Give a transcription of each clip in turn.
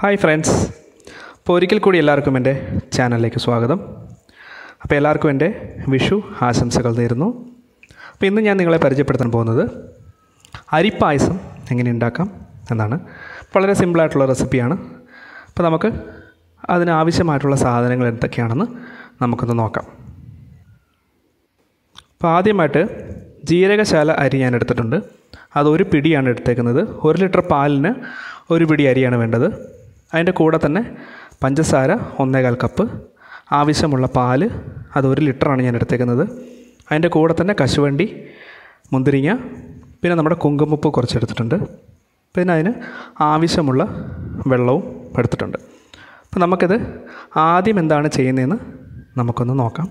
Hi friends, അപ്പോൾ ഒരിക്കൽ കൂടി എല്ലാവർക്കും എൻ്റെ ചാനലിലേക്ക് സ്വാഗതം. അപ്പോൾ എല്ലാവർക്കും എൻ്റെ വിഷു ആശംസകൾ നേരുന്നു. അപ്പോൾ ഇന്ന് ഞാൻ നിങ്ങളെ പരിചയപ്പെടുത്താൻ പോകുന്നത് അരിപ്പായസം എങ്ങനെ ഉണ്ടാക്കാം എന്നാണ്. വളരെ സിമ്പിളായിട്ടുള്ള റെസിപ്പിയാണ്. അപ്പോൾ നമുക്ക് അതിനാവശ്യമായിട്ടുള്ള സാധനങ്ങൾ എന്തൊക്കെയാണെന്ന് നമുക്കൊന്ന് നോക്കാം. അപ്പോൾ ആദ്യമായിട്ട് ജീരകശാല അരി ഞാൻ എടുത്തിട്ടുണ്ട്. അതൊരു പിടിയാണ് എടുത്തേക്കുന്നത്. 1 ലിറ്റർ പാലിന് 1 പിടി അരിയാണ് വേണ്ടത്. അതിൻ്റെ കൂടെ തന്നെ പഞ്ചസാര 1.25 കപ്പ്, ആവശ്യമുള്ള പാല് അത് 1 ലിറ്ററാണ് ഞാൻ എടുത്തേക്കുന്നത്. അതിൻ്റെ കൂടെ തന്നെ കശുവണ്ടി, മുന്തിരിങ്ങ, പിന്നെ നമ്മുടെ കുങ്കുമപ്പൂ കുറച്ചെടുത്തിട്ടുണ്ട്. പിന്നെ അതിന് ആവശ്യമുള്ള വെള്ളവും എടുത്തിട്ടുണ്ട്. അപ്പോൾ നമുക്കിത് ആദ്യം എന്താണ് ചെയ്യുന്നതെന്ന് നമുക്കൊന്ന് നോക്കാം.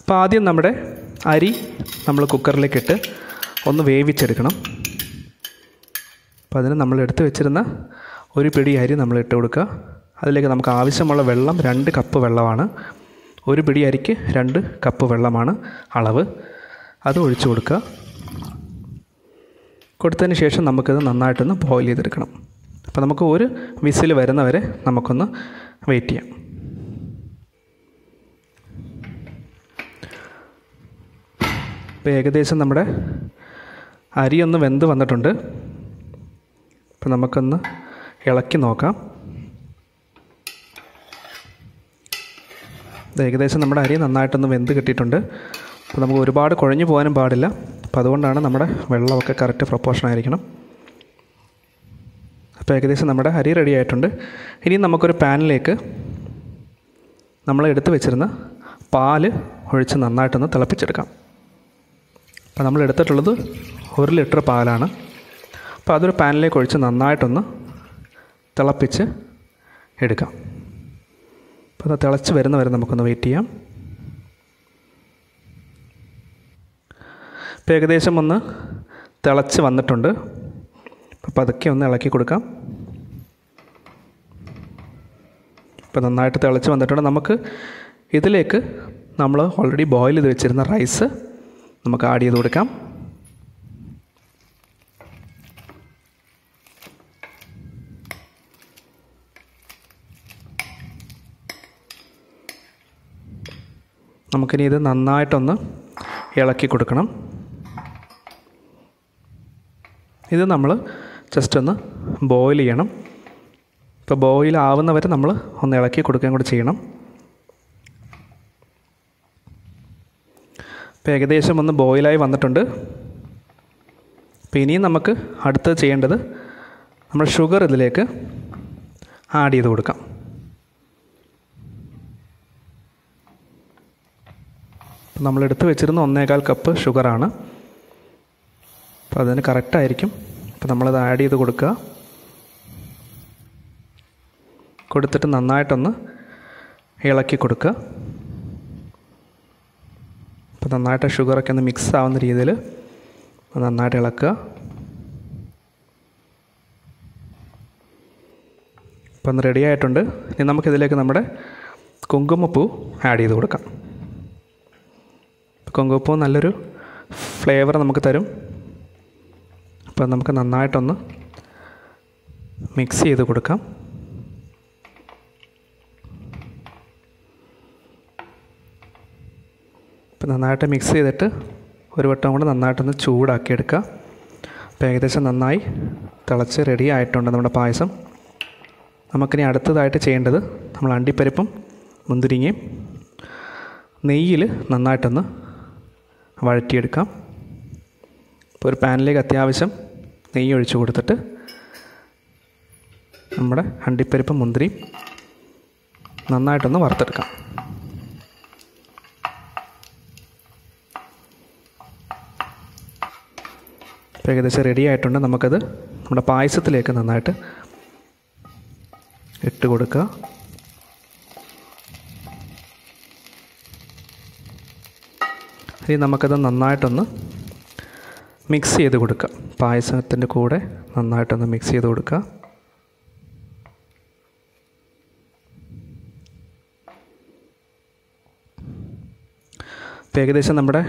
അപ്പോൾ ആദ്യം നമ്മുടെ അരി നമ്മൾ കുക്കറിലേക്കിട്ട് ഒന്ന് വേവിച്ചെടുക്കണം. അപ്പോൾ അതിന് നമ്മൾ എടുത്ത് വെച്ചിരുന്ന 1 പിടി അരി നമ്മൾ ഇട്ട് കൊടുക്കുക. അതിലേക്ക് നമുക്ക് ആവശ്യമുള്ള വെള്ളം 2 കപ്പ് വെള്ളമാണ്. 1 പിടി അരിക്ക് 2 കപ്പ് വെള്ളമാണ് അളവ്. അത് ഒഴിച്ചു കൊടുക്കുക. കൊടുത്തതിന് ശേഷം നമുക്കിത് നന്നായിട്ടൊന്ന് ബോയിൽ ചെയ്തെടുക്കണം. അപ്പോൾ നമുക്ക് 1 വിസിൽ വരുന്നവരെ നമുക്കൊന്ന് വെയിറ്റ് ചെയ്യാം. ഇപ്പോൾ ഏകദേശം നമ്മുടെ അരിയൊന്ന് വെന്ത് വന്നിട്ടുണ്ട്. അപ്പോൾ നമുക്കൊന്ന് ഇളക്കി നോക്കാം. ഏകദേശം നമ്മുടെ അരി നന്നായിട്ടൊന്ന് വെന്ത് കിട്ടിയിട്ടുണ്ട്. അപ്പോൾ നമുക്ക് ഒരുപാട് കുഴഞ്ഞു പോകാനും പാടില്ല. അപ്പോൾ അതുകൊണ്ടാണ് നമ്മുടെ വെള്ളമൊക്കെ കറക്റ്റ് പ്രൊപ്പോർഷൻ ആയിരിക്കണം. അപ്പോൾ ഏകദേശം നമ്മുടെ അരി റെഡി ആയിട്ടുണ്ട്. ഇനി നമുക്കൊരു പാനിലേക്ക് നമ്മൾ എടുത്ത് വെച്ചിരുന്ന പാല് ഒഴിച്ച് നന്നായിട്ടൊന്ന് തിളപ്പിച്ചെടുക്കാം. അപ്പോൾ നമ്മൾ എടുത്തിട്ടുള്ളത് 1 ലിറ്റർ പാലാണ്. അപ്പോൾ അതൊരു പാനിലേക്ക് ഒഴിച്ച് നന്നായിട്ടൊന്ന് തിളപ്പിച്ച് എടുക്കാം. അപ്പോൾ അത് തിളച്ച് വരുന്നവരെ നമുക്കൊന്ന് വെയിറ്റ് ചെയ്യാം. ഇപ്പോൾ ഏകദേശം ഒന്ന് തിളച്ച് വന്നിട്ടുണ്ട്. അപ്പോൾ അതൊക്കെ ഒന്ന് ഇളക്കി കൊടുക്കാം. ഇപ്പോൾ നന്നായിട്ട് തിളച്ച് വന്നിട്ടുണ്ട്. നമുക്ക് ഇതിലേക്ക് നമ്മൾ ഓൾറെഡി ബോയിൽ ചെയ്ത് വെച്ചിരുന്ന റൈസ് നമുക്ക് ആഡ് ചെയ്ത് കൊടുക്കാം. നമുക്കിനി ഇത് നന്നായിട്ടൊന്ന് ഇളക്കി കൊടുക്കണം. ഇത് നമ്മൾ ജസ്റ്റ് ഒന്ന് ബോയിൽ ചെയ്യണം. ഇപ്പോൾ ബോയിൽ ആവുന്നവരെ നമ്മൾ ഒന്ന് ഇളക്കി കൊടുക്കുകയും കൂടി ചെയ്യണം. ഇപ്പോൾ ഏകദേശം ഒന്ന് ബോയിലായി വന്നിട്ടുണ്ട്. അപ്പോൾ ഇനിയും നമുക്ക് അടുത്ത് ചെയ്യേണ്ടത് നമ്മൾ ഷുഗർ ഇതിലേക്ക് ആഡ് ചെയ്ത് കൊടുക്കാം. നമ്മൾ എടുത്ത് വെച്ചിരുന്ന 1.25 കപ്പ് ഷുഗറാണ്. അപ്പോൾ അതിന് കറക്റ്റായിരിക്കും. അപ്പോൾ നമ്മളത് ആഡ് ചെയ്ത് കൊടുക്കുക. കൊടുത്തിട്ട് നന്നായിട്ടൊന്ന് ഇളക്കി കൊടുക്കുക. അപ്പോൾ നന്നായിട്ട് ഷുഗറൊക്കെ ഒന്ന് മിക്സ് ആവുന്ന രീതിയിൽ നന്നായിട്ട് ഇളക്കുക. അപ്പോൾ ഒന്ന് റെഡി ആയിട്ടുണ്ട്. ഇനി നമുക്കിതിലേക്ക് നമ്മുടെ കുങ്കുമപ്പൂ ആഡ് ചെയ്ത് കൊടുക്കാം. കുങ്കുമപ്പൂ നല്ലൊരു ഫ്ലേവർ നമുക്ക് തരും. അപ്പോൾ നമുക്ക് നന്നായിട്ടൊന്ന് മിക്സ് ചെയ്ത് കൊടുക്കാം. അപ്പോൾ നന്നായിട്ട് മിക്സ് ചെയ്തിട്ട് ഒരു വട്ടം കൂടെ നന്നായിട്ടൊന്ന് ചൂടാക്കിയെടുക്കുക. അപ്പോൾ ഏകദേശം നന്നായി തിളച്ച് റെഡി ആയിട്ടുണ്ട് നമ്മുടെ പായസം. നമുക്കിനി അടുത്തതായിട്ട് ചെയ്യേണ്ടത് നമ്മൾ അണ്ടിപ്പരിപ്പും മുന്തിരിങ്ങയും നെയ്യിൽ നന്നായിട്ടൊന്ന് വഴറ്റിയെടുക്കാം. ഇപ്പോൾ ഒരു പാനിലേക്ക് അത്യാവശ്യം നെയ്യ് ഒഴിച്ച് കൊടുത്തിട്ട് നമ്മുടെ അണ്ടിപ്പരിപ്പും മുന്തിരിയും നന്നായിട്ടൊന്ന് വറുത്തെടുക്കാം. ഇപ്പോൾ ഏകദേശം റെഡി ആയിട്ടുണ്ട്. നമുക്കത് നമ്മുടെ പായസത്തിലേക്ക് നന്നായിട്ട് ഇട്ട് കൊടുക്കുക. ഇനി നമുക്കത് നന്നായിട്ടൊന്ന് മിക്സ് ചെയ്ത് കൊടുക്കുക. പായസത്തിൻ്റെ കൂടെ നന്നായിട്ടൊന്ന് മിക്സ് ചെയ്ത് കൊടുക്കുക. ഇപ്പോൾ ഏകദേശം നമ്മുടെ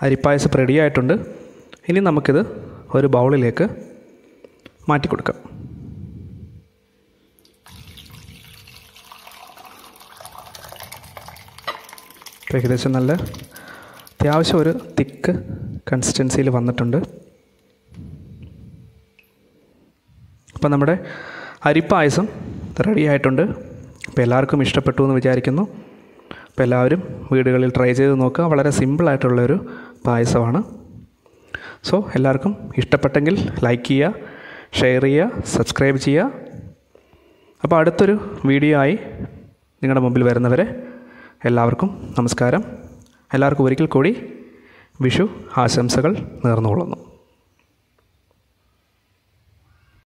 അരിപ്പായസം റെഡി ആയിട്ടുണ്ട്. ഇനി നമുക്കിത് ഒരു ബൗളിലേക്ക് മാറ്റി കൊടുക്കാം. ഏകദേശം നല്ല അത്യാവശ്യം ഒരു തിക്ക് കൺസിസ്റ്റൻസിയിൽ വന്നിട്ടുണ്ട്. അപ്പോൾ നമ്മുടെ അരിപ്പായസം റെഡി ആയിട്ടുണ്ട്. അപ്പോൾ എല്ലാവർക്കും ഇഷ്ടപ്പെട്ടു എന്ന് വിചാരിക്കുന്നു. അപ്പോൾ എല്ലാവരും വീടുകളിൽ ട്രൈ ചെയ്ത് നോക്കുക. വളരെ സിമ്പിളായിട്ടുള്ളൊരു പായസമാണ്. സോ എല്ലാവർക്കും ഇഷ്ടപ്പെട്ടെങ്കിൽ ലൈക്ക് ചെയ്യുക, ഷെയർ ചെയ്യുക, സബ്സ്ക്രൈബ് ചെയ്യുക. അപ്പോൾ അടുത്തൊരു വീഡിയോ ആയി നിങ്ങളുടെ മുമ്പിൽ വരുന്നവരെ എല്ലാവർക്കും നമസ്കാരം. എല്ലാവർക്കും ഒരിക്കൽ കൂടി വിഷു ആശംസകൾ നേർന്നുകൊള്ളുന്നു.